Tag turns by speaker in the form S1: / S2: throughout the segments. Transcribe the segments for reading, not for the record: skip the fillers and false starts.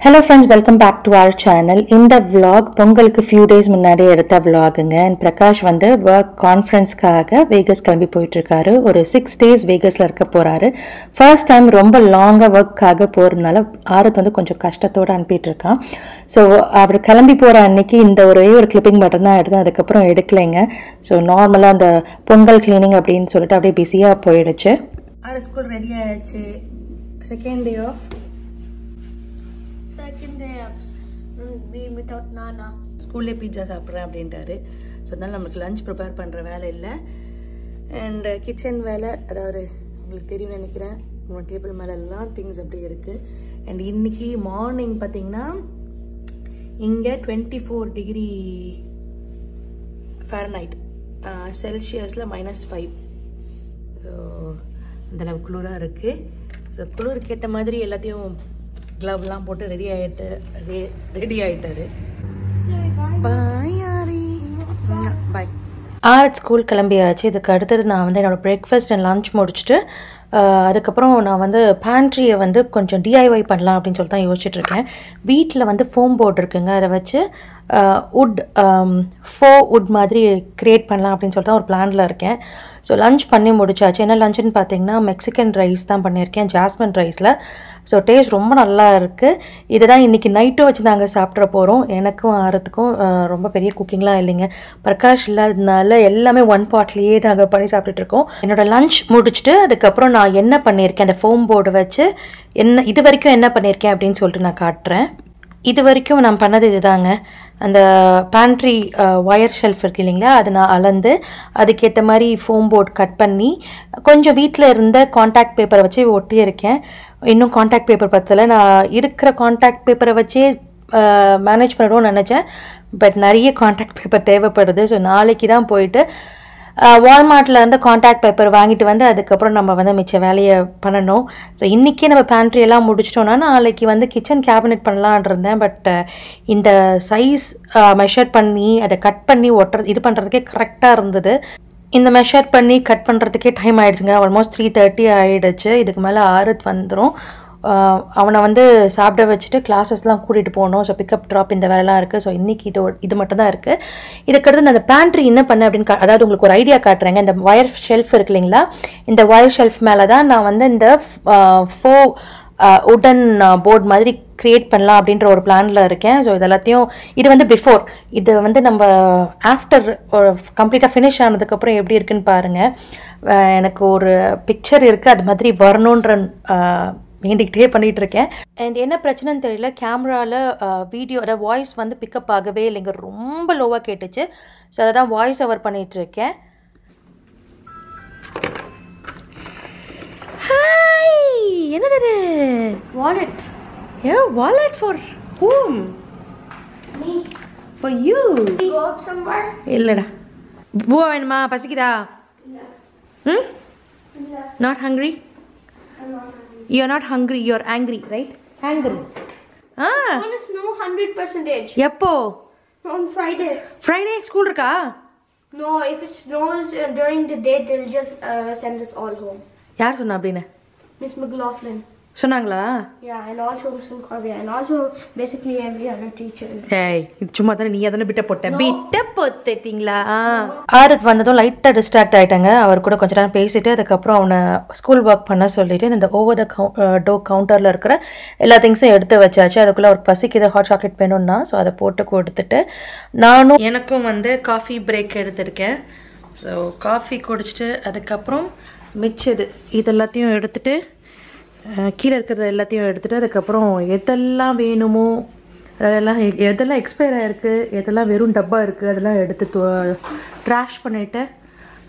S1: Hello friends, welcome back to our channel. In the vlog, பொங்கலுக்கு few days முன்னாடி எடுத்த vlogங்க. And Prakash வந்து work conferenceக்காக Vegas கிளம்பி போயிட்டு இருக்காரு. ஒரு 6 days Vegasல இருக்க போறாரு. First time ரொம்ப லாங்கா workக்காக போறதுனால ஆரத் வந்து கொஞ்சம் கஷ்டத்தோட அனுப்பிட்டு இருக்கான். So அவர் கிளம்பி போற அன்னைக்கு இந்த ஒரே ஒரு clipping மட்டும் தான் எடுத்தேன். அதுக்கு அப்புறம் எடுக்கலைங்க. So நார்மலா அந்த பொங்கல் cleaning அப்படினு சொல்லிட்டு அப்படியே பிஸியா போயிடுச்சு.
S2: ஆரத் ஸ்கூல் ரெடி ஆயாச்சு. Second day of being without Nana. ஸ்கூல்லே பீட்சா சாப்பிட்றேன் அப்படின்ட்டாரு. ஸோ அதனால நம்மளுக்கு லஞ்ச் ப்ரிப்பேர் பண்ணுற வேலை இல்லை. அண்ட் கிச்சன் வேலை, அதாவது உங்களுக்கு தெரியும்னு நினைக்கிறேன், உங்கள் டேபிள் மேலே எல்லாம் திங்ஸ் அப்படி இருக்குது. அண்ட் இன்னைக்கு மார்னிங் பார்த்தீங்கன்னா இங்கே 24 டிகிரி ஃபாரன்ஹைட், செல்சியஸில் -5. ஸோ அந்தளவு குளிராக இருக்குது. ஸோ குளிருக்கு ஏற்ற மாதிரி எல்லாத்தையும் க்ளவ்லாம் போட்டு ரெடி ஆயிட்டாரு. பாய் ஆரி, பாய்.
S1: ஆரத் ஸ்கூல் கிளம்பியாச்சு. இதுக்கு அடுத்தது நான் வந்து என்னோடய பிரேக்ஃபாஸ்ட் அண்ட் லன்ச் முடிச்சுட்டு அதுக்கப்புறம் நான் வந்து பேண்ட்ரியை வந்து கொஞ்சம் டிஐஒய் பண்ணலாம் அப்படின்னு சொல்லிட்டு தான் யோசிச்சுட்ருக்கேன். வீட்டில் வந்து ஃபோம் போர்டு இருக்குங்க, அதை வச்சு வுட் மாதிரி க்ரியேட் பண்ணலாம் அப்படின்னு சொல்லிட்டு தான் ஒரு பிளானில் இருக்கேன். ஸோ லன்ச் பண்ணி முடிச்சாச்சு. என்ன லஞ்சுன்னு பார்த்தீங்கன்னா மெக்சிகன் ரைஸ் தான் பண்ணியிருக்கேன், ஜாஸ்மின் ரைஸில். ஸோ டேஸ்ட் ரொம்ப நல்லா இருக்குது. இதை தான் இன்றைக்கி நைட்டும் வச்சு நாங்கள் சாப்பிட்ற போகிறோம். எனக்கும் ஆரத்துக்கும் ரொம்ப பெரிய குக்கிங்லாம் இல்லைங்க. பிரகாஷ் இல்லாததுனால எல்லாமே ஒன் பாட்லேயே நாங்கள் பண்ணி சாப்பிட்டுட்ருக்கோம். என்னோடய லன்ச் முடிச்சுட்டு அதுக்கப்புறம் நான் என்ன பண்ணியிருக்கேன், அந்த ஃபோம் போர்டு வச்சு இது வரைக்கும் என்ன பண்ணியிருக்கேன் அப்படின்னு சொல்லிட்டு நான் காட்டுறேன். இது வரைக்கும் நான் பண்ணது இதுதாங்க. அந்த பேண்ட்ரி ஒயர் ஷெல்ஃப் இருக்கு இல்லைங்களா, அது நான் அளந்து அதுக்கேற்ற மாதிரி ஃபோம் போர்ட் கட் பண்ணி கொஞ்சம் வீட்டில் இருந்த காண்டாக்ட் பேப்பரை வச்சு ஒட்டியிருக்கேன். இன்னும் காண்டாக்ட் பேப்பர் பத்தலை. நான் இருக்கிற காண்டாக்ட் பேப்பரை வச்சே மேனேஜ் பண்ணிடுவோம்னு நினச்சேன். பட் நிறைய காண்டாக்ட் பேப்பர் தேவைப்படுது. ஸோ நாளைக்கு தான் போயிட்டு வால்மார்ட்டில் இருந்து காண்டாக்ட் பேப்பர் வாங்கிட்டு வந்து அதுக்கப்புறம் நம்ம வந்து மிச்ச வேலையை பண்ணணும். ஸோ இன்றைக்கே நம்ம பேண்ட்ரி எல்லாம் முடிச்சிட்டோன்னா நாளைக்கு வந்து கிச்சன் கேபினெட் பண்ணலான் இருந்தேன். பட் இந்த சைஸ் மெஷர் பண்ணி அதை கட் பண்ணி இது பண்ணுறதுக்கே கரெக்டாக இருந்தது. இந்த மெஷர் பண்ணி கட் பண்ணுறதுக்கே டைம் ஆகிடுச்சுங்க. ஆல்மோஸ்ட் 3:30 ஆகிடுச்சு. இதுக்கு மேலே ஆரத் வந்துடும். அவனை வந்து சாப்பிட வச்சுட்டு கிளாஸஸ்லாம் கூட்டிகிட்டு போகணும். ஸோ பிக்கப் ட்ராப் இந்த வேலைலாம் இருக்குது. ஸோ இன்றைக்கி இது மட்டும் தான் இருக்குது. இதுக்கடுத்து நான் அந்த பேண்ட்ரி என்ன பண்ணேன் அப்படின்னு அதாவது உங்களுக்கு ஒரு ஐடியா காட்டுறேங்க. இந்த ஒயர் ஷெல்ஃப் இருக்கு இல்லைங்களா, இந்த ஒயர் ஷெல்ஃப் மேலே தான் நான் வந்து இந்த உடன் போர்ட் மாதிரி க்ரியேட் பண்ணலாம் அப்படின்ற ஒரு பிளானில் இருக்கேன். ஸோ இது வந்து பிஃபோர், இது வந்து நம்ம ஆஃப்டர் கம்ப்ளீட்டாக ஃபினிஷ் ஆனதுக்கப்புறம் எப்படி இருக்குன்னு பாருங்கள். எனக்கு ஒரு பிக்சர் இருக்குது, அது மாதிரி வரணுன்ற வேண்டிக்கிட்டே பண்ணிகிட்டு இருக்கேன். அண்ட் என்ன பிரச்சனைன்னு தெரியல, கேமராவில் வீடியோ அதாவது வாய்ஸ் வந்து பிக்கப் ஆகவே இல்லைங்க, ரொம்ப லோவாக கேட்டுச்சு. ஸோ அதை தான் வாய்ஸ் ஓவர் பண்ணிகிட்ருக்கேன். ஹாய், என்னது wallet? Wallet for whom?
S2: Me.
S1: For you.
S2: Go out somewhere?
S1: இல்லைடா. பூவா வேணுமா? பசிக்குதா?
S2: No.
S1: Not hungry?
S2: I'm not hungry.
S1: You're not hungry, you're angry, right? Angry.
S2: It's gonna snow 100%.
S1: எப்போ?
S2: On Friday.
S1: Friday school இருக்கா?
S2: No, if it snows during the day, they'll just send us all home.
S1: யார் சொன்னா அப்படின்னு?
S2: Miss McLaughlin.
S1: சொன்னாங்களா?
S2: Yeah, and also Miss Corvia, and also basically every other teacher.
S1: ஏய், இது சும்மா தானே நீ அதனை பிட்ட போட்டீங்களா? ஆரத் வந்ததும் லைட்டாக டிஸ்ட்ராக்ட் ஆகிட்டாங்க. அவர் கூட கொஞ்ச நேரம் பேசிட்டு அதுக்கப்புறம் அவனை ஸ்கூல் ஒர்க் பண்ண சொல்லிட்டு இந்த ஓவர் த கவுண்டரில் இருக்கிற எல்லா திங்ஸும் எடுத்து வச்சாச்சு. அதுக்குள்ளே அவருக்கு பசிக்குது, ஹாட் சாக்லேட் வேணும்னா. ஸோ அதை போட்டு கொடுத்துட்டு நானும் எனக்கும் வந்து காஃபி பிரேக் எடுத்திருக்கேன். ஸோ காஃபி குடிச்சிட்டு அதுக்கப்புறம் மிச்சது இதெல்லாத்தையும் எடுத்துட்டு கீழே இருக்கிறது எல்லாத்தையும் எடுத்துகிட்டு அதுக்கப்புறம் எதெல்லாம் வேணுமோ எதெல்லாம் எக்ஸ்பயர் ஆகிருக்கு, எதெல்லாம் வெறும் டப்பா இருக்குது அதெல்லாம் எடுத்து ட்ராஷ் பண்ணிவிட்டு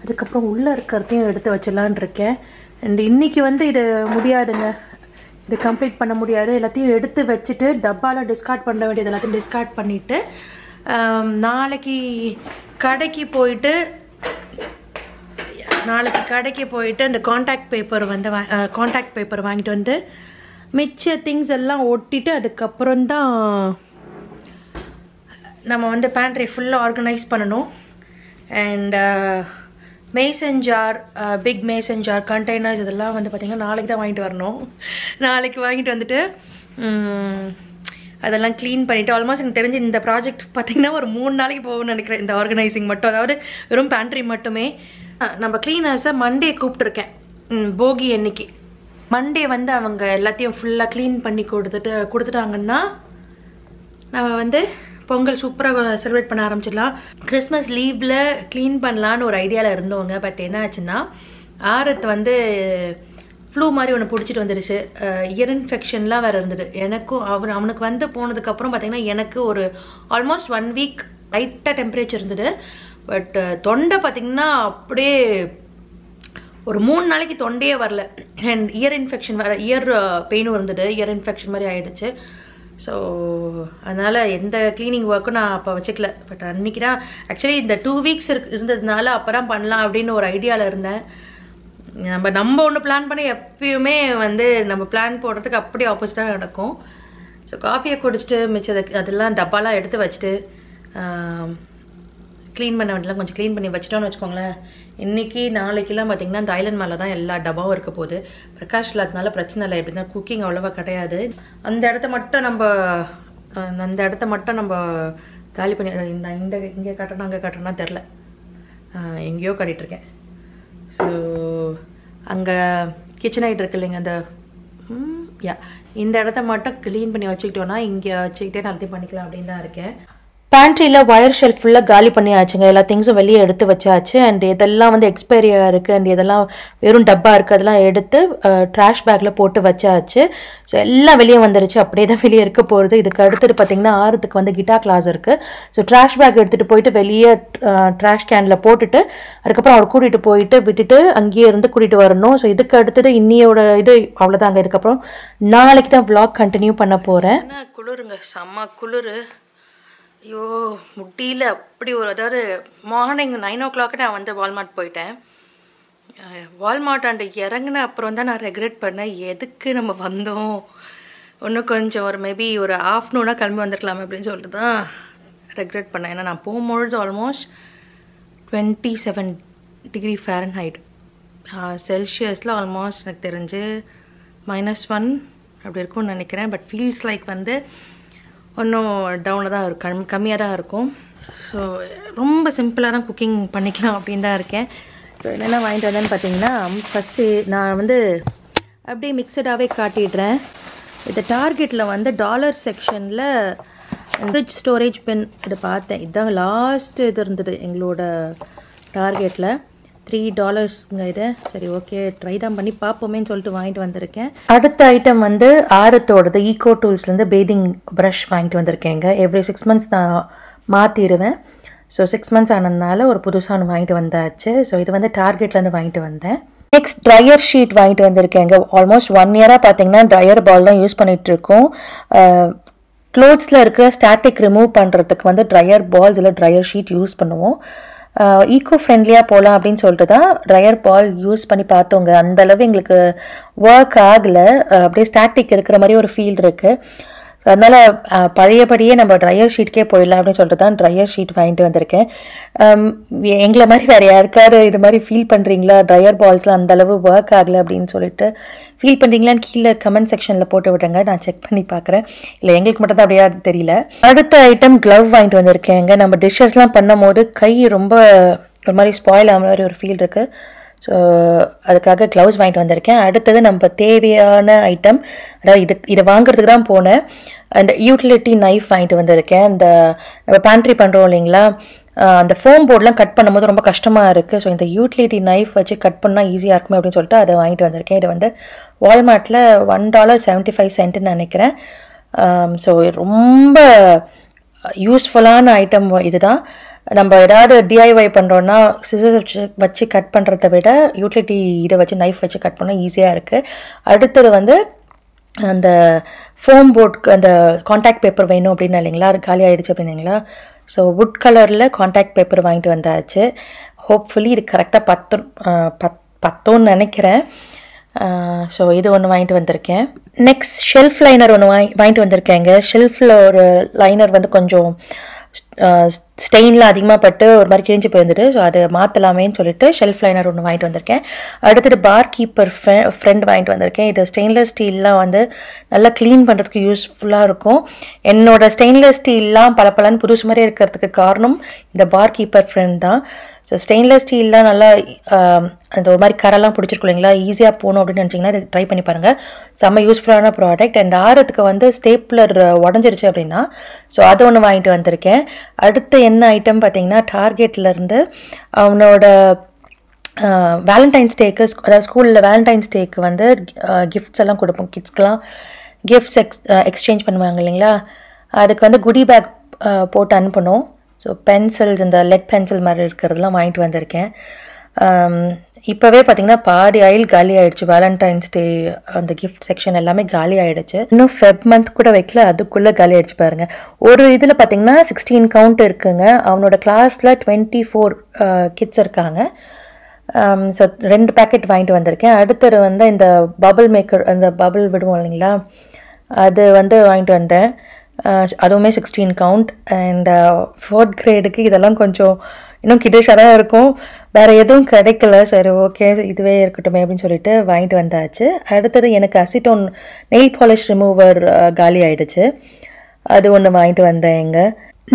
S1: அதுக்கப்புறம் உள்ளே இருக்கிறதையும் எடுத்து வச்சிடலான் இருக்கேன். அண்ட் இன்றைக்கி வந்து இது முடியாதுங்க, இது கம்ப்ளீட் பண்ண முடியாது. எல்லாத்தையும் எடுத்து வச்சுட்டு டப்பாவில் டிஸ்கார்ட் பண்ண வேண்டியது எல்லாத்தையும் டிஸ்கார்ட் பண்ணிவிட்டு நாளைக்கு கடைக்கு போயிட்டு அந்த காண்டாக்ட் பேப்பர் வாங்கிட்டு வந்து மிச்ச திங்ஸ் எல்லாம் ஒட்டிட்டு அதுக்கப்புறம் தான் நம்ம வந்து பேண்ட்ரி ஃபுல்லாக ஆர்கனைஸ் பண்ணணும். And mason jar, big mason jar containers இதெல்லாம் வந்து பார்த்திங்கன்னா நாளைக்கு தான் வாங்கிட்டு வரணும். நாளைக்கு வாங்கிட்டு வந்துட்டு அதெல்லாம் க்ளீன் பண்ணிவிட்டு ஆல்மோஸ்ட் எனக்கு தெரிஞ்சு இந்த ப்ராஜெக்ட் பார்த்திங்கன்னா ஒரு 3 நாளைக்கு போகும்னு நினைக்கிறேன். இந்த ஆர்கனைசிங் மட்டும், அதாவது வெறும் பேண்ட்ரி மட்டுமே. நம்ம க்ளீனர்ஸை மண்டே கூப்பிட்ருக்கேன், போகி அன்னைக்கு. மண்டே வந்து அவங்க எல்லாத்தையும் ஃபுல்லாக க்ளீன் பண்ணி கொடுத்துட்டாங்கன்னா நம்ம வந்து பொங்கல் சூப்பராக செலிப்ரேட் பண்ண ஆரம்பிச்சிடலாம். கிறிஸ்மஸ் லீவில் க்ளீன் பண்ணலான்னு ஒரு ஐடியாவில் இருந்தவங்க. பட் என்ன ஆச்சுன்னா ஆரத் வந்து ஃப்ளூ மாதிரி ஒன்று பிடிச்சிட்டு வந்துடுச்சு. இயர் இன்ஃபெக்ஷன்லாம் வேறு இருந்தது எனக்கும். அவனுக்கு வந்து போனதுக்கப்புறம் பார்த்திங்கன்னா எனக்கு ஒரு ஆல்மோஸ்ட் 1 வீக் லைட்டாக டெம்பரேச்சர் இருந்தது. பட் தொண்டை பார்த்திங்கன்னா அப்படியே ஒரு 3 நாளைக்கு தொண்டையே வரல. அண்ட் இயர் இன்ஃபெக்ஷன் வேறு, இயர் பெயினும் இருந்தது, இயர் இன்ஃபெக்ஷன் மாதிரி ஆகிடுச்சு. ஸோ அதனால் எந்த க்ளீனிங் ஒர்க்கும் நான் அப்போ வச்சுக்கல. பட் அன்றைக்கி தான் ஆக்சுவலி இந்த 2 வீக்ஸ் இருந்ததுனால அப்போ தான் பண்ணலாம் அப்படின்னு ஒரு ஐடியாவில் இருந்தேன். நம்ம ஒன்று பிளான் பண்ணி எப்பயுமே வந்து நம்ம பிளான் போடுறதுக்கு அப்படியே ஆப்போசிட்டாக நடக்கும். ஸோ காஃபியை குடிச்சிட்டு மிச்சது அதெல்லாம் டப்பாலாம் எடுத்து வச்சுட்டு க்ளீன் பண்ண வேண்டியலாம் கொஞ்சம் க்ளீன் பண்ணி வச்சிட்டோன்னு வச்சுக்கோங்களேன். இன்றைக்கி நாளைக்கெல்லாம் பார்த்திங்கன்னா இந்த ஐலண்ட் மேலே தான் எல்லா டப்பாவும் இருக்க போகுது. பிரகாஷ் இல்லாதனால பிரச்சனை இல்லை, எப்படின்னா குக்கிங் அவ்வளோவா கிடையாது. அந்த இடத்த மட்டும் நம்ம காலி பண்ணி இங்கே கட்டணும் அங்கே கட்டணும்னா தெரில, எங்கேயோ கட்டிகிட்ருக்கேன். ஸோ அங்கே கிச்சன் ஐட் இருக்கு இல்லைங்க, அந்த இந்த இடத்த மட்டும் க்ளீன் பண்ணி வச்சுக்கிட்டோன்னா இங்கே வச்சுக்கிட்டே நல்லத்தையும் பண்ணிக்கலாம் அப்படின்னு தான் இருக்கேன். பேண்ட்ரியில் ஒயர் ஷெல்ஃப் ஃபுல்லாக காலி பண்ணியாச்சுங்க. எல்லா திங்ஸும் வெளியே எடுத்து வச்சாச்சு. அண்ட் இதெல்லாம் வந்து எக்ஸ்பைரியாக இருக்குது அண்ட் இதெல்லாம் வெறும் டப்பா இருக்குது, அதெல்லாம் எடுத்து ட்ராஷ் பேக்கில் போட்டு வச்சாச்சு. ஸோ எல்லாம் வெளியே வந்துருச்சு, அப்படியே தான் வெளியே இருக்க போகிறது. இதுக்கு அடுத்தது பார்த்திங்கன்னா ஆரத்துக்கு வந்து கிட்டார் கிளாஸ் இருக்குது. ஸோ ட்ராஷ் பேக் எடுத்துகிட்டு போயிட்டு வெளியே ட்ராஷ் கேனில் போட்டுட்டு அதுக்கப்புறம் அவர் கூட்டிகிட்டு போயிட்டு விட்டுட்டு அங்கேயே இருந்து கூட்டிகிட்டு வரணும். ஸோ இதுக்கு அடுத்தது இன்னியோட இது அவ்வளோதாங்க. இதுக்கப்புறம் நாளைக்கு தான் vlog கண்டினியூ பண்ண போகிறேன். குளிருங்க, செம்ம குளிர். ஐயோ முடியல அப்படி ஒரு, அதாவது மார்னிங் 9 o'clock நான் வந்து வால்மார்ட் போயிட்டேன். வால்மார்ட் அண்டு இறங்கின அப்புறம் தான் நான் ரெக்ரெட் பண்ணேன், எதுக்கு நம்ம வந்தோம், இன்னும் கொஞ்சம் ஒரு மேபி ஒரு ஆஃப்டர்நூனாக கிளம்பி வந்துருக்கலாமே அப்படின்னு சொல்லிட்டு தான் ரெக்ரெட் பண்ணேன். ஏன்னா நான் போகும்பொழுது ஆல்மோஸ்ட் 27 டிகிரி ஃபேரன்ஹைட், செல்சியஸில் ஆல்மோஸ்ட் எனக்கு தெரிஞ்சு -1 அப்படி இருக்கும்னு நினைக்கிறேன். பட் ஃபீல்ஸ் லைக் வந்து ஒன்றும் டவுனில் தான் இருக்கும், கம்மியாக தான் இருக்கும். ஸோ ரொம்ப சிம்பிளாக தான் குக்கிங் பண்ணிக்கலாம் அப்படின்னு தான் இருக்கேன். ஸோ என்னென்ன வாங்கிட்டு வந்தேன்னு பார்த்தீங்கன்னா, ஃபஸ்ட்டு நான் வந்து அப்படியே மிக்சடாகவே காட்டிடுறேன். இந்த டார்கெட்டில் வந்து டாலர் செக்ஷனில் ஃப்ரிட்ஜ் ஸ்டோரேஜ் பென் இது பார்த்தேன். இதுதான் லாஸ்ட் இது இருந்தது எங்களோட டார்கெட்டில், $3 இது. சரி ஓகே ட்ரை தான் பண்ணி பார்ப்போமேன்னு சொல்லிட்டு வாங்கிட்டு வந்திருக்கேன். அடுத்த ஐட்டம் வந்து ஆரத்தோடது ஈகோ டூல்ஸ்லேருந்து பேதிங் ப்ரஷ் வாங்கிட்டு வந்திருக்கேங்க. எவ்ரி 6 months நான் மாற்றிடுவேன். ஸோ 6 months ஆனதுனால ஒரு புதுசாக ஒன்று வாங்கிட்டு வந்தாச்சு. ஸோ இது வந்து டார்கெட்லேருந்து வாங்கிட்டு வந்தேன். நெக்ஸ்ட் ட்ரையர் ஷீட் வாங்கிட்டு வந்திருக்கேங்க. ஆல்மோஸ்ட் 1 year பார்த்தீங்கன்னா ட்ரையர் பால் தான் யூஸ் பண்ணிகிட்ருக்கோம். க்ளோத்ஸில் இருக்கிற ஸ்டாட்டிக் ரிமூவ் பண்ணுறதுக்கு வந்து ட்ரையர் பால்ஸ் இல்லை ட்ரையர் ஷீட் யூஸ் பண்ணுவோம். ஈக்கோ ஃப்ரெண்ட்லியாக போகலாம் அப்படின்னு சொல்லிட்டு தான் ட்ரையர் பால் யூஸ் பண்ணி பார்த்தோங்க. அந்தளவு எங்களுக்கு ஒர்க் ஆகலை, அப்படியே ஸ்டாட்டிக் இருக்கிற மாதிரி ஒரு ஃபீல் இருக்குது. அதனால் பழையபடியே நம்ம ட்ரையர் ஷீட்கே போயிடலாம் அப்படின்னு சொல்லிட்டு தான் ட்ரையர் ஷீட் வாங்கிட்டு வந்திருக்கேன். எங்களை மாதிரி வேறு யாருக்காவது இது மாதிரி ஃபீல் பண்ணுறீங்களா, ட்ரையர் பால்ஸ்லாம் அந்தளவு ஒர்க் ஆகலை அப்படின்னு சொல்லிட்டு ஃபீல் பண்ணுறீங்களான்னு கீழே கமெண்ட் செக்ஷனில் போட்டு விட்டுங்க, நான் செக் பண்ணி பார்க்குறேன். இல்லை எங்களுக்கு மட்டும் தான் அப்படியே தெரியல. அடுத்த ஐட்டம் க்ளவ் வாங்கிட்டு வந்திருக்கேங்க. நம்ம டிஷ்ஷஸ்லாம் பண்ணும் போது கை ரொம்ப ஒரு மாதிரி ஸ்பாயில் ஆகிற மாதிரி ஒரு ஃபீல் இருக்குது. ஸோ அதுக்காக க்ளவுஸ் வாங்கிட்டு வந்திருக்கேன். அடுத்தது நம்ம தேவையான ஐட்டம், அதாவது இதை வாங்குறதுக்கு தான் போனேன். அந்த யூட்டிலிட்டி நைஃப் வாங்கிட்டு வந்திருக்கேன். இந்த நம்ம பேண்ட்ரி பண்ணுறோம் இல்லைங்களா, அந்த ஃபோம் போர்டெலாம் கட் பண்ணும்போது ரொம்ப கஷ்டமாக இருக்குது. ஸோ இந்த யூட்டிலிட்டி நைஃப் வச்சு கட் பண்ணால் ஈஸியாக இருக்குமே அப்படின்னு சொல்லிட்டு அதை வாங்கிட்டு வந்திருக்கேன். இது வந்து வால்மார்ட்டில் $1.75 நினைக்கிறேன். ஸோ ரொம்ப யூஸ்ஃபுல்லான ஐட்டம் இதுதான். நம்ம ஏதாவது டிஐஒய் பண்ணுறோன்னா சிசர்ஸ் வச்சு கட் பண்ணுறத விட யூட்டிலிட்டி இதை வச்சு நைஃப் வச்சு கட் பண்ணால் ஈஸியாக இருக்குது. அடுத்தது வந்து அந்த ஃபோம் போர்டுக்கு அந்த காண்டாக்ட் பேப்பர் வேணும் அப்படின்னு இல்லைங்களா, அது காலி ஆகிடுச்சு அப்படின்னீங்களா. ஸோ வுட் கலரில் காண்டாக்ட் பேப்பர் வாங்கிட்டு வந்தாச்சு. ஹோப்ஃபுல்லி இது கரெக்டாக பத்தோன்னு நினைக்கிறேன். ஸோ இது ஒன்று வாங்கிட்டு வந்திருக்கேன். நெக்ஸ்ட் ஷெல்ஃப் லைனர் ஒன்று வாங்கிட்டு வந்திருக்கேங்க. ஷெல்ஃபில் ஒரு லைனர் வந்து கொஞ்சம் ஸ்டெயின்லாம் அதிகமாக பட்டு ஒரு மாதிரி கிழிஞ்சு போயிருந்துட்டு. ஸோ அதை மாற்றலாமேன்னு சொல்லிட்டு ஷெல்ஃப் லைனர் ஒன்று வாங்கிட்டு வந்திருக்கேன். அடுத்தது பார் கீப்பர் ஃப்ரெண்ட் வாங்கிட்டு வந்திருக்கேன். இது ஸ்டெயின்லெஸ் ஸ்டீல்லாம் வந்து நல்லா க்ளீன் பண்ணுறதுக்கு யூஸ்ஃபுல்லாக இருக்கும். என்னோட ஸ்டெயின்லெஸ் ஸ்டீல்லாம் பளபளன்னு புதுசு மாதிரி இருக்கிறதுக்கு காரணம் இந்த பார் கீப்பர் ஃப்ரெண்ட் தான். ஸோ ஸ்டெயின்லெஸ் ஸ்டீல்லாம் நல்லா அந்த ஒரு மாதிரி கரெல்லாம் பிடிச்சிருக்கும் இல்லைங்களா, ஈஸியாக போகணும் அப்படின்னு நினச்சிங்கன்னா இது ட்ரை பண்ணி பாருங்கள். செம்ம யூஸ்ஃபுல்லான ப்ராடக்ட். அண்ட் ஆரத்துக்கு வந்து ஸ்டேப்லர் உடஞ்சிருச்சு அப்படின்னா ஸோ அது ஒன்று வாங்கிட்டு வந்திருக்கேன். அடுத்து என்ன ஐட்டம் பார்த்தீங்கன்னா, டார்கெட்லேருந்து அவனோட வேலண்டைன்ஸ் டேக்கு, அதாவது ஸ்கூலில் வேலண்டைன்ஸ் டேக்கு வந்து கிஃப்ட்ஸ் எல்லாம் கொடுப்போம். கிட்ஸ்க்கெலாம் கிஃப்ட்ஸ் எக்ஸ்சேஞ்ச் பண்ணுவாங்க இல்லைங்களா, அதுக்கு வந்து குடி பேக் போட்டு அனுப்பணும். ஸோ பென்சில்ஸ், இந்த லெட் பென்சில் மாதிரி இருக்கிறதுலாம் வாங்கிட்டு வந்திருக்கேன். இப்போவே பார்த்தீங்கன்னா பாதி ஆயில் காலி ஆகிடுச்சு. வேலண்டைன்ஸ் டே அந்த கிஃப்ட் செக்ஷன் எல்லாமே காலி ஆகிடுச்சு. இன்னும் ஃபெப் மந்த் கூட வைக்கல, அதுக்குள்ளே காலி ஆகிடுச்சு பாருங்கள். ஒரு இதில் பார்த்தீங்கன்னா 16 கவுண்ட் இருக்குங்க. அவனோட கிளாஸில் 24 கிட்ஸ் இருக்காங்க. ஸோ 2 பேக்கெட் வாங்கிட்டு வந்திருக்கேன். அடுத்தது வந்து இந்த பபிள் மேக்கர், அந்த பபிள் விடுவோம் இல்லைங்களா, அது வந்து வாங்கிட்டு வந்தேன். அதுவுமே 16 கவுண்ட். அண்ட் 4th கிரேடுக்கு இதெல்லாம் கொஞ்சம் இன்னும் கிட்டிஷாக தான் இருக்கும். வேறு எதுவும் கிடைக்கல. சரி ஓகே இதுவே இருக்கட்டும் அப்படின்னு சொல்லிட்டு வாங்கிட்டு வந்தாச்சு. அடுத்தது எனக்கு அசிட்டோன் நெயில் பாலிஷ் ரிமூவர் காலி ஆகிடுச்சு, அது ஒன்று வாங்கிட்டு வந்தேங்க.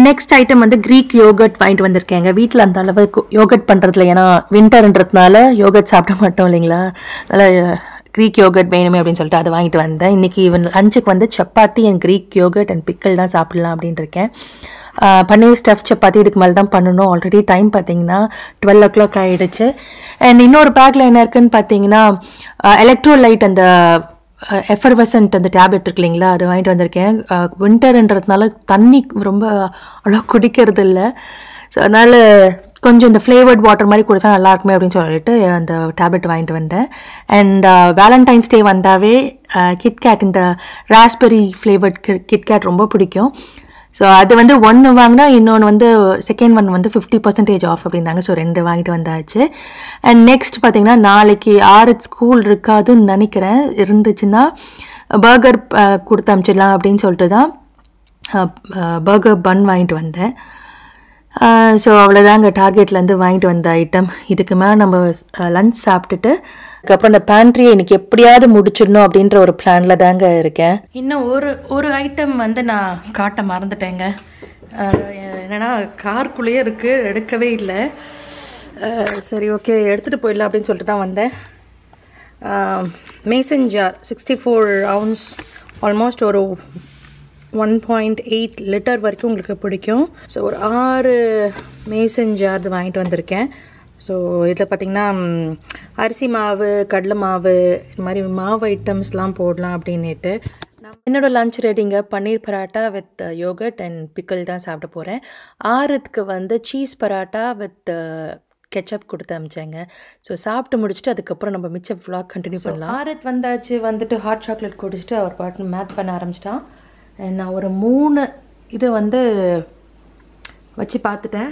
S1: நெக்ஸ்ட் ஐட்டம் வந்து க்ரீக் யோகர்ட் வாங்கிட்டு வந்திருக்கேங்க. வீட்டில் அந்த அளவுக்கு யோகர்ட் பண்ணுறதுல, ஏன்னா வின்டர்ன்றதுனால யோகர்ட் சாப்பிட மாட்டோம் இல்லைங்களா, அதனால் க்ரீக் யோகர்ட் வேணுமே அப்படின்னு சொல்லிட்டு அதை வாங்கிட்டு வந்தேன். இன்றைக்கி லஞ்சுக்கு வந்து சப்பாத்தி and Greek yogurt and pickle தான் சாப்பிட்லாம் அப்படின்ட்டு இருக்கேன். பன்னீர் ஸ்டஃப் சப்பாத்தி இதுக்கு மேலே தான் பண்ணணும். ஆல்ரெடி டைம் பார்த்தீங்கன்னா 12 o'clock ஆகிடுச்சு. அண்ட் இன்னொரு பேக்கில் என்ன இருக்குன்னு பார்த்தீங்கன்னா, எலக்ட்ரோலைட் அந்த எஃபர்வசன்ட் அந்த டேப்லெட் இருக்கு இல்லைங்களா, அது வாங்கிட்டு வந்திருக்கேன். வின்டர்ன்றதுனால தண்ணி ரொம்ப அவ்வளோ குடிக்கிறது இல்லை. ஸோ அதனால் கொஞ்சம் இந்த ஃப்ளேவர்ட் வாட்டர் மாதிரி குடித்தா நல்லாயிருக்குமே அப்படின்னு சொல்லிட்டு அந்த டேப்லெட் வாங்கிட்டு வந்தேன். அண்ட் வேலண்டைன்ஸ் டே வந்தாவே கிட்கேட், இந்த ராஸ்பெரி ஃப்ளேவர்ட் கிட்கேட் ரொம்ப பிடிக்கும். ஸோ அது வந்து ஒன்று வாங்கினா இன்னொன்று வந்து செகண்ட் ஒன் வந்து 50% ஆஃப் அப்படின்னாங்க. ஸோ 2 வாங்கிட்டு வந்தாச்சு. அண்ட் நெக்ஸ்ட் பார்த்தீங்கன்னா, நாளைக்கு 6 ஸ்கூல் இருக்காதுன்னு நினைக்கிறேன். இருந்துச்சுன்னா பர்கர் கொடுத்து அனுப்பிச்சிடலாம் அப்படின்னு சொல்லிட்டு தான் பர்கர் பன் வாங்கிட்டு வந்தேன். ஸோ அவ்வளோதாங்க டார்கெட்லேருந்து வாங்கிட்டு வந்த ஐட்டம். இதுக்கு மேலே நம்ம லஞ்ச் சாப்பிட்டுட்டு அதுக்கப்புறம் இந்த பேண்ட்ரியை இன்றைக்கி எப்படியாவது முடிச்சிடணும் அப்படின்ற ஒரு பிளானில் தாங்க இருக்கேன். இன்னும் ஒரு ஐட்டம் வந்து நான் காட்ட மறந்துட்டேங்க. என்னென்னா கார்க்குள்ளேயே இருக்குது, எடுக்கவே இல்லை. சரி ஓகே எடுத்துகிட்டு போயிடலாம் அப்படின்னு சொல்லிட்டு தான் வந்தேன். மேசன் ஜார் 64 ounce, ஆல்மோஸ்ட் ஒரு 1.8 லிட்டர் வரைக்கும் உங்களுக்கு பிடிக்கும். ஸோ ஒரு 6 மேசன் ஜார் வாங்கிட்டு வந்திருக்கேன். ஸோ இதில் பார்த்திங்கன்னா அரிசி மாவு, கடலை மாவு, இந்த மாதிரி மாவு ஐட்டம்ஸ்லாம் போடலாம் அப்படின்னுட்டு. என்னோட லஞ்ச் ரெடிங்க. Paneer paratha with yogurt and pickle தான் சாப்பிட போகிறேன். 6க்கு வந்து சீஸ் பராட்டா வித் கெச்சப் கொடுத்து அமிச்சாங்க. ஸோ சாப்பிட்டு முடிச்சுட்டு அதுக்கப்புறம் நம்ம மிச்ச vlog கண்டினியூ பண்ணலாம். 6 வந்தாச்சு. வந்துட்டு ஹாட் சாக்லேட் குடிச்சிட்டு அவர் பாட்டு மேத் பண்ண ஆரம்பிச்சிட்டான். நான் ஒரு 3 இதை வந்து வச்சு பார்த்துட்டேன்.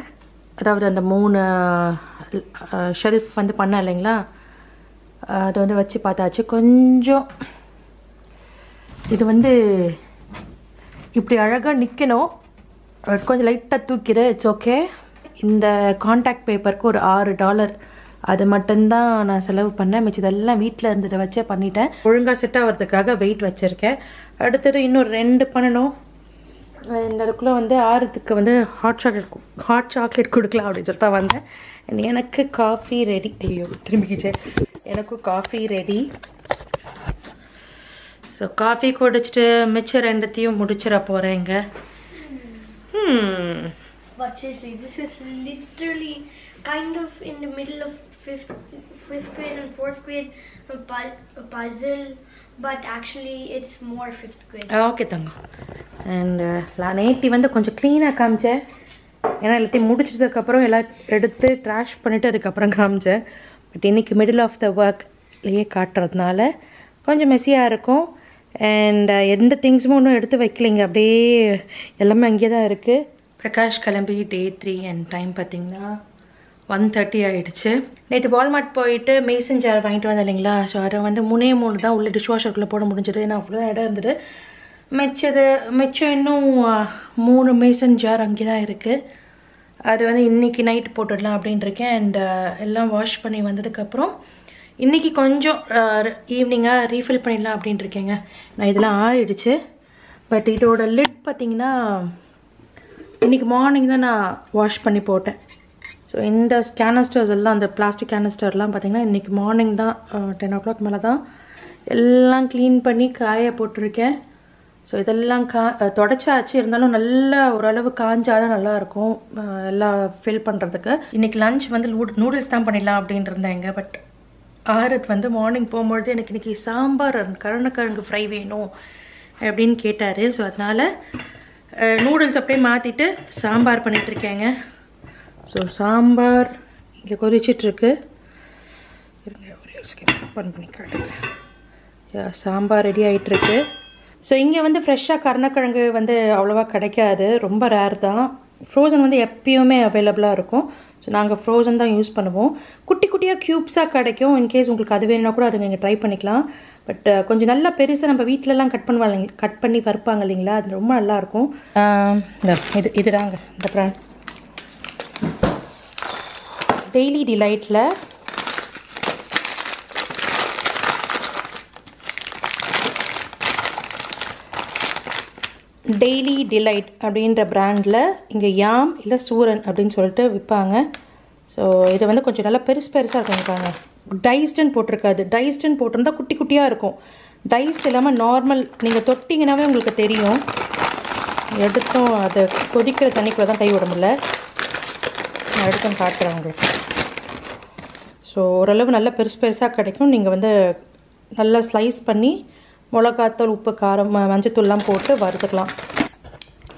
S1: அதாவது அந்த 3 ஷெல்ஃப் வந்து பண்ணேன் இல்லைங்களா, அதை வந்து வச்சு பார்த்தாச்சு. கொஞ்சம் இது வந்து இப்படி அழகாக நிற்கணும், கொஞ்சம் லைட்டாக தூக்கிடு, இட்ஸ் ஓகே. இந்த காண்டாக்ட் பேப்பருக்கு ஒரு $6 அது மட்டும்தான் நான் செலவு பண்ணேன். மிச்சதெல்லாம் வீட்டில் இருந்ததை வச்சே பண்ணிட்டேன். ஒழுங்காக செட் ஆகிறதுக்காக வெயிட் வச்சுருக்கேன். அடுத்தது இன்னும் 2 பண்ணணும். அதுக்குள்ளே வந்து 6க்கு வந்து ஹாட் சாக்லேட் கொடுக்கலாம் அப்படின்னு சொல்லிட்டு தான் வந்தேன். எனக்கு காஃபி ரெடி. ஐயோ திரும்பிக்கிச்சே. எனக்கும் காஃபி ரெடி. ஸோ காஃபி குடிச்சிட்டு மிச்சம் 2த்தையும் முடிச்சிட போகிறேங்க.
S3: But seriously, this is literally kind of in the middle of fifth grade and 4th grade a puzzle, but actually it's more 5th grade.
S1: Okay Thangam. And நேத்தி வந்து கொஞ்சம் க்ளீனாக காமிச்சேன். ஏன்னா எல்லாத்தையும் முடிச்சதுக்கப்புறம் எல்லாம் எடுத்து ட்ராஷ் பண்ணிவிட்டு அதுக்கப்புறம் காமிச்சேன். பட் இன்றைக்கி மிடில் ஆஃப் த ஒர்க்லேயே காட்டுறதுனால கொஞ்சம் மெஸ்ஸியாக இருக்கும். அண்ட் எந்த திங்ஸும் ஒன்றும் எடுத்து வைக்கலைங்க, அப்படியே எல்லாமே அங்கேயே தான் இருக்குது. பிரகாஷ் கிளம்பி day 3 அண்ட் டைம் பார்த்திங்கன்னா 1:30 ஆகிடுச்சு. நேற்று வால்மார்ட் போயிட்டு மேசன் ஜார் வாங்கிட்டு வந்தேன் இல்லைங்களா. ஸோ அதை வந்து 3 தான் உள்ள டிஷ்வாஷருக்குள்ளே போட முடிஞ்சது. ஏன்னா அவ்வளோ இடம் இருந்தது. மிச்சம் இன்னும் 3 மேசன் ஜார் அங்கே தான் இருக்குது. அது வந்து இன்றைக்கி நைட் போட்டுடலாம் அப்படின்ட்டு இருக்கேன். அண்ட் எல்லாம் வாஷ் பண்ணி வந்ததுக்கப்புறம் இன்றைக்கி கொஞ்சம் ஈவினிங்காக ரீஃபில் பண்ணிடலாம் அப்படின்ட்டு இருக்கேங்க. நான் இதெல்லாம் ஆறிடுச்சு. பட் இதோட லிட் பார்த்திங்கன்னா இன்றைக்கி மார்னிங் தான் நான் வாஷ் பண்ணி போட்டேன். ஸோ இந்த கேனஸ்டர்ஸ் எல்லாம் அந்த பிளாஸ்டிக் கேனஸ்டர்லாம் பார்த்திங்கன்னா இன்றைக்கி மார்னிங் தான் 10 o'clock மேலே தான் எல்லாம் க்ளீன் பண்ணி காய போட்டிருக்கேன். ஸோ இதெல்லாம் தொடச்சாச்சு, இருந்தாலும் நல்லா ஓரளவு காஞ்சாதான் நல்லாயிருக்கும் எல்லாம் ஃபில் பண்ணுறதுக்கு. இன்றைக்கி லன்ச் வந்து நூடுல்ஸ் தான் பண்ணிடலாம் அப்படின்ட்டு இருந்தேங்க. பட் ஆரத் வந்து மார்னிங் போகும்பொழுது எனக்கு இன்றைக்கி சாம்பார் கருணக்கிழங்கு ஃப்ரை வேணும் அப்படின்னு கேட்டார். ஸோ அதனால் நூடுல்ஸ் அப்படியே மாற்றிட்டு சாம்பார் பண்ணிகிட்ருக்கேங்க. ஸோ சாம்பார் இங்கே கொதிச்சிட்ருக்கு. ஒரே ஒரு செகண்ட் பண்ணி காட்டுங்க. சாம்பார் ரெடி ஆகிட்டுருக்கு. ஸோ இங்கே வந்து ஃப்ரெஷ்ஷாக கருணக்கிழங்கு வந்து அவ்வளோவா கிடைக்காது, ரொம்ப ரேர் தான். ஃப்ரோசன் வந்து எப்பயுமே அவைலபிளாக இருக்கும். ஸோ நாங்கள் ஃப்ரோசன் தான் யூஸ் பண்ணுவோம். குட்டி குட்டியாக க்யூப்ஸாக கிடைக்கும். இன்கேஸ் உங்களுக்கு அது வேணுன்னா கூட அது நீங்கள் ட்ரை பண்ணிக்கலாம். பட் கொஞ்சம் நல்லா பெருசாக நம்ம வீட்டிலலாம் கட் பண்ணி வறுப்பாங்க இல்லைங்களா, அது ரொம்ப நல்லாயிருக்கும். இதுதாங்க இந்த ப்ராண்ட் டெய்லி டிலைட்டில் டெய்லி டிலைட் அப்படின்ற பிராண்டில் இங்கே யாம் இல்லை சூரன் அப்படின்னு சொல்லிட்டு விற்பாங்க. ஸோ இது வந்து கொஞ்சம் நல்லா பெருசாக இருக்குங்க. டைஸ்டுன்னு போட்டிருக்காது. டைஸ்டுன்னு போட்டிருந்தா குட்டி குட்டியாக இருக்கும். டைஸ்ட் இல்லாமல் நார்மல் நீங்கள் தொட்டிங்கன்னாவே உங்களுக்கு தெரியும். எடுத்தும் அதை கொதிக்கிற தண்ணிக்குள்ளே தான் கை விட முடியல. நான் எடுத்தும் காட்டுறேன் உங்களுக்கு. ஸோ ஓரளவு நல்லா பெருசாக கிடைக்கும். நீங்கள் வந்து நல்லா ஸ்லைஸ் பண்ணி மிளகாத்தூள், உப்பு, காரம், மஞ்சத்தூள்லாம் போட்டு வறுத்துக்கலாம்.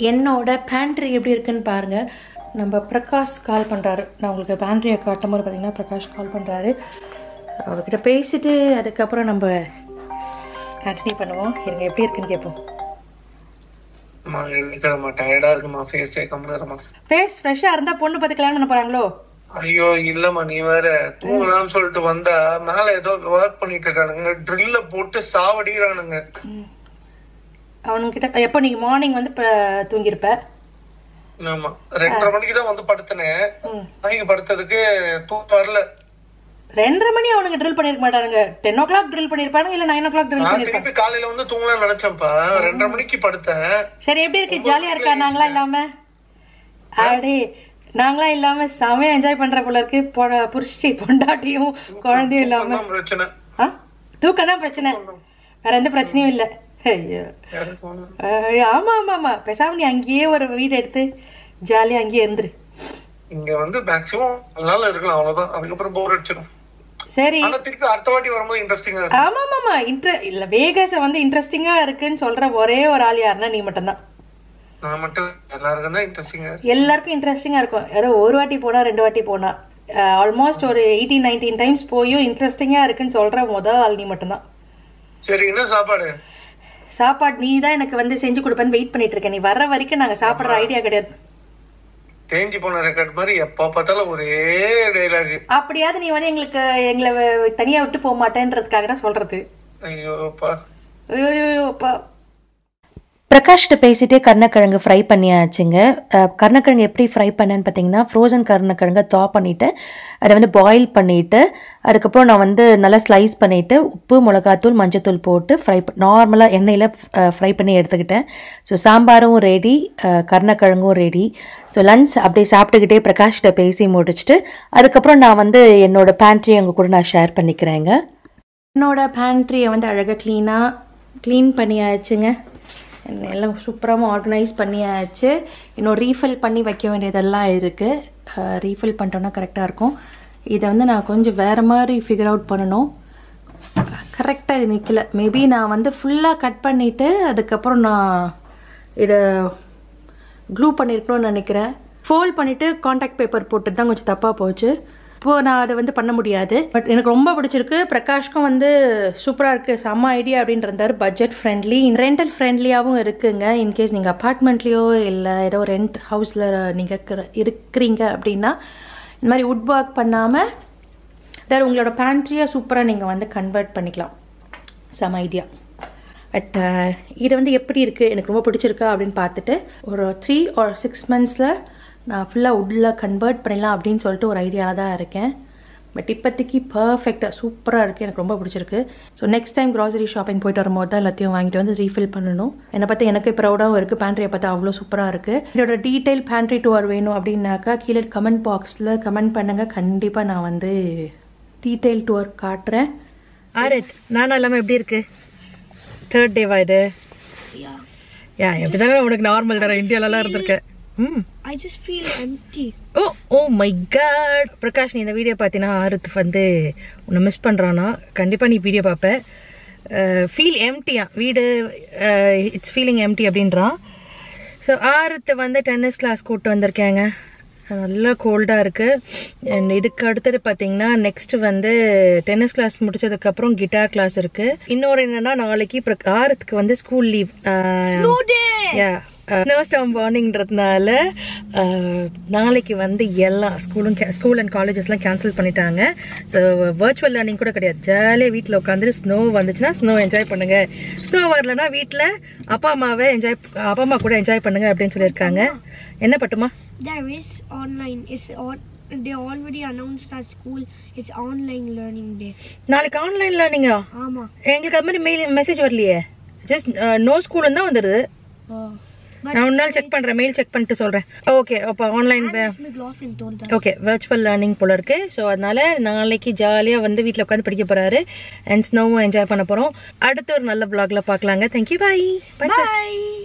S1: என்னோட பேண்ட்ரி எப்படி இருக்குன்னு பாருங்கள். நம்ம பிரகாஷ் கால் பண்ணுறாரு. நான் உங்களுக்கு பேண்ட்ரியை காட்டும் போது பார்த்தீங்கன்னா பிரகாஷ் கால் பண்ணுறாரு. அவர்கிட்ட பேசிட்டு அதுக்கப்புறம் நம்ம கண்டினியூ பண்ணுவோம். இருங்க எப்படி இருக்குன்னு கேட்போம். ஃபேஸ் ஃப்ரெஷ்ஷாக இருந்தால் பொண்ணு பார்த்து கல்யாணம் பண்ண போகிறாங்களோ?
S4: ஐயோ இல்லம்மா, நீ வேற தூங்கலாம்னு சொல்லிட்டு வந்தா மேல ஏதோ ஒர்க் பண்ணிட்டு இருக்கானுங்க, ட்ரில்ல போட்டு சாவடிக்கிறானுங்க.
S1: அவனுங்கிட்ட எப்போ நீங்க மார்னிங் வந்து தூங்கிருப்ப?
S4: ஆமா, 2:30 மணிக்கு தான் வந்து படுத்தனேன். அன்னைக்கு படுத்ததுக்கு தூக்கம் வரல.
S1: 2:30 மணி அவனுங்க ட்ரில் பண்ணிருக்க மாட்டானுங்க. 10 o'clock ட்ரில் பண்ணிருப்பானுங்க, இல்ல 9 o'clock ட்ரில் பண்ணிருப்பாங்க.
S4: திருப்பி காலையில வந்து தூங்கலாம் நினைச்சேன்ப்பா. 2:30 மணிக்கு படுத்தேன்.
S1: சரி, எப்படி இருக்கு? ஜாலியா இருக்கா? நாங்களா இல்லாம அடே நாங்களா இல்லாம செமையா என்ஜாய் பண்ற போல இருக்கு. புருஷி பொண்டாட்டியும் குழந்தையும் இல்லாம
S4: பிரச்சனை.
S1: தூக்கம் தான் பிரச்சனை, வேற எந்த பிரச்சனையும் இல்ல. ஐயோ ஆமா ஆமா ஆமா, பேசாம நீ அங்கேயே ஒரு வீடு எடுத்து ஜாலியா அங்கேயே இருந்துரு.
S4: இங்க வந்து மேக்ஸிமம் நாள் இருக்கலாம், அவ்வளவுதான். அதுக்கப்புறம் போர் அடிச்சிடும்.
S1: சரி,
S4: ஆனா திருப்பி அடுத்த வாட்டி வரும்போது இன்ட்ரெஸ்டிங்கா இருக்கு.
S1: ஆமா ஆமா, இல்ல வேகஸ் வந்து இன்ட்ரெஸ்டிங்கா இருக்குன்னு சொல்ற ஒரே ஒரு ஆள் யாருன்னா நீ மட்டும் தான்.
S4: நான் மட்டும் எல்லாருக்கும் தான் இன்ட்ரெஸ்டிங்கா இருக்கு.
S1: எல்லாருக்கும் இன்ட்ரெஸ்டிங்கா இருக்கும். யாரோ ஒரு வாட்டி போனா 2 வாட்டி போனா ஆல்மோஸ்ட் ஒரு 18-19 டைம்ஸ் போயும் இன்ட்ரெஸ்டிங்கா இருக்குன்னு சொல்ற முதல் ஆள் நீ மட்டும் தான்.
S4: சரி, என்ன சாப்பாடு?
S1: சாப்பாடு நீ தான் எனக்கு வந்து செஞ்சு கொடுப்பேன்னு வெயிட் பண்ணிட்டு இருக்கேன். நீ வர்ற வரைக்கும் நாங்க சாப்பிடுற ஐடியா கிடையாது.
S4: தேஞ்சி போன ரெக்கார்ட் மாதிரி எப்ப பார்த்தாலும் ஒரே டயலாக்.
S1: அப்படியாவது நீ வந்து எங்களை தனியா விட்டு போக மாட்டேன்றதுக்காக தான் சொல்றது.
S4: ஐயோப்பா
S1: ஐயோப்பா. பிரகாஷ்கிட்ட பேசிட்டே கருணக்கிழங்கு ஃப்ரை பண்ணியாச்சுங்க. கருணக்கிழங்கு எப்படி ஃப்ரை பண்ணேன்னு பார்த்தீங்கன்னா, ஃப்ரோசன் கருணக்கிழங்கை பண்ணிவிட்டு அதை வந்து பாயில் பண்ணிவிட்டு அதுக்கப்புறம் நான் வந்து நல்லா ஸ்லைஸ் பண்ணிவிட்டு உப்பு, மிளகாத்தூள், மஞ்சத்தூள் போட்டு நார்மலாக எண்ணெயில் ஃப்ரை பண்ணி எடுத்துக்கிட்டேன். ஸோ சாம்பாரும் ரெடி, கருணக்கிழங்கும் ரெடி. ஸோ லன்ச் அப்படியே சாப்பிட்டுக்கிட்டே பிரகாஷ்கிட்ட பேசி முடிச்சுட்டு அதுக்கப்புறம் நான் வந்து என்னோடய பேண்ட்ரி அங்கே கூட நான் ஷேர் பண்ணிக்கிறேங்க. என்னோடய பேண்ட்ரியை வந்து அழகாக க்ளீன் பண்ணியாச்சுங்க. எல்லாம் சூப்பராக ஆர்கனைஸ் பண்ணியாச்சு. இன்னும் ரீஃபில் பண்ணி வைக்க வேண்டியதெல்லாம் இருக்குது. ரீஃபில் பண்ணிட்டோன்னா கரெக்டாக இருக்கும். இதை வந்து நான் கொஞ்சம் வேறு மாதிரி ஃபிகர் அவுட் பண்ணணும். கரெக்டாக இது நிற்கல. மேபி நான் வந்து ஃபுல்லாக கட் பண்ணிவிட்டு அதுக்கப்புறம் நான் இதை க்ளூ பண்ணியிருக்கணும்னு நினைக்கிறேன். ஃபோல்ட் பண்ணிவிட்டு காண்டாக்ட் பேப்பர் போட்டு தான் கொஞ்சம் தப்பாக போச்சு. இப்போது நான் அதை வந்து பண்ண முடியாது. பட் எனக்கு ரொம்ப பிடிச்சிருக்கு. பிரகாஷ்க்கும் வந்து சூப்பராக இருக்குது, செம்ம ஐடியா அப்படின்னு இருந்தார். பட்ஜெட் ஃப்ரெண்ட்லி, ரெண்டல் ஃப்ரெண்ட்லியாகவும் இருக்குங்க. இன்கேஸ் நீங்கள் அப்பார்ட்மெண்ட்லேயோ இல்லை ஏதோ ரெண்ட் ஹவுஸில் நீங்கள் இருக்கிறீங்க அப்படின்னா இந்த மாதிரி வுட் ஒர்க் பண்ணாமல் வேறு உங்களோட பேண்ட்ரியை சூப்பராக நீங்கள் வந்து கன்வெர்ட் பண்ணிக்கலாம். செம்ம ஐடியா. பட் இது வந்து எப்படி இருக்குது, எனக்கு ரொம்ப பிடிச்சிருக்கா அப்படின்னு பார்த்துட்டு ஒரு 3 or 6 months நான் ஃபுல்லாக உட்டில் கன்வெர்ட் பண்ணிடலாம் அப்படின்னு சொல்லிட்டு ஒரு ஐடியாவில் தான் இருக்கேன். பட் இப்போதைக்கு பர்ஃபெக்டாக சூப்பராக இருக்குது, எனக்கு ரொம்ப பிடிச்சிருக்கு. So next time grocery shopping போயிட்டு வரும்போது தான் எல்லாத்தையும் வாங்கிட்டு வந்து ரீஃபில் பண்ணணும். என்னை பார்த்து எனக்கு ப்ரௌடாகவும் இருக்குது. பேண்ட்ரியை பார்த்தா அவ்வளோ சூப்பராக இருக்குது. இதோட டீட்டெயில் பேண்ட்ரி டூர் வேணும் அப்படின்னாக்கா கீழே கமெண்ட் பாக்ஸில் கமெண்ட் பண்ணுங்கள். கண்டிப்பாக நான் வந்து டீட்டெயில் டூர் காட்டுறேன். ஆரத் நானும் எல்லாமே எப்படி இருக்கு? 3rd டேவா இது? யா எப்படிதானே உனக்கு நார்மல் தர இந்தியாலலாம் இருந்திருக்கேன்.
S3: I just feel empty.
S1: Oh my God. Prakash, நீ இந்த வீடியோ பார்த்தீங்கன்னா ஆரத் வந்து உன்னை மிஸ் பண்ணுறானா? கண்டிப்பாக நீ வீடியோ பார்ப்ப. ஃபீல் எம்டியா வீடு, இட்ஸ் ஃபீலிங் எம்டி அப்படின்றான். ஸோ ஆரத்தை வந்து டென்னிஸ் கிளாஸ் கூப்பிட்டு வந்திருக்கேங்க. நல்லா கோல்டாக இருக்குது. அண்ட் இதுக்கு அடுத்தது பார்த்தீங்கன்னா நெக்ஸ்ட் வந்து டென்னிஸ் கிளாஸ் முடிச்சதுக்கப்புறம் கிட்டார் கிளாஸ் இருக்குது. இன்னொரு என்னன்னா நாளைக்கு ஆரத்துக்கு வந்து ஸ்கூல் லீவ். யா நர்ஸ் டேர்ம் வார்னிங்கிறதுனால நாளைக்கு வந்து எல்லாம் ஸ்கூல் அண்ட் காலேஜஸ்லாம் கேன்சல் பண்ணிட்டாங்க. ஸோ வர்ச்சுவல் லேர்னிங் கூட கிடையாது. ஜாலியாக வீட்டில் உட்காந்துட்டு ஸ்னோ வந்துச்சுன்னா ஸ்னோ என்ஜாய் பண்ணுங்க, ஸ்னோ வரலன்னா வீட்டில் அப்பா அம்மா கூட என்ஜாய் பண்ணுங்க அப்படின்னு சொல்லியிருக்காங்க. என்ன பட்டுமா?
S3: There is online. They already announced that school is online learning day.
S1: நாளைக்கு ஆன்லைன் லேர்னிங்கா?
S3: ஆமா.
S1: எங்களுக்கு அது மாதிரி மெசேஜ் வரலையே. ஜஸ்ட் நோ ஸ்கூல்னு தான் வந்துடுது. நான் ஒரு நாள் செக் பண்றேன், மெயில் செக் பண்ணிட்டு சொல்றேன். ஓகே, அப்போ ஆன்லைன் ஓகே வர்ச்சுவல் லேர்னிங் போல இருக்கு. ஸோ அதனால நாளைக்கு ஜாலியா வந்து வீட்டில் உட்காந்து படிக்க போறாரு அண்ட் ஸ்னோவும் என்ஜாய் பண்ண போறோம். அடுத்த ஒரு நல்ல vlogல பார்க்கலாங்க. தேங்க்யூ, பாய்.
S3: Bye.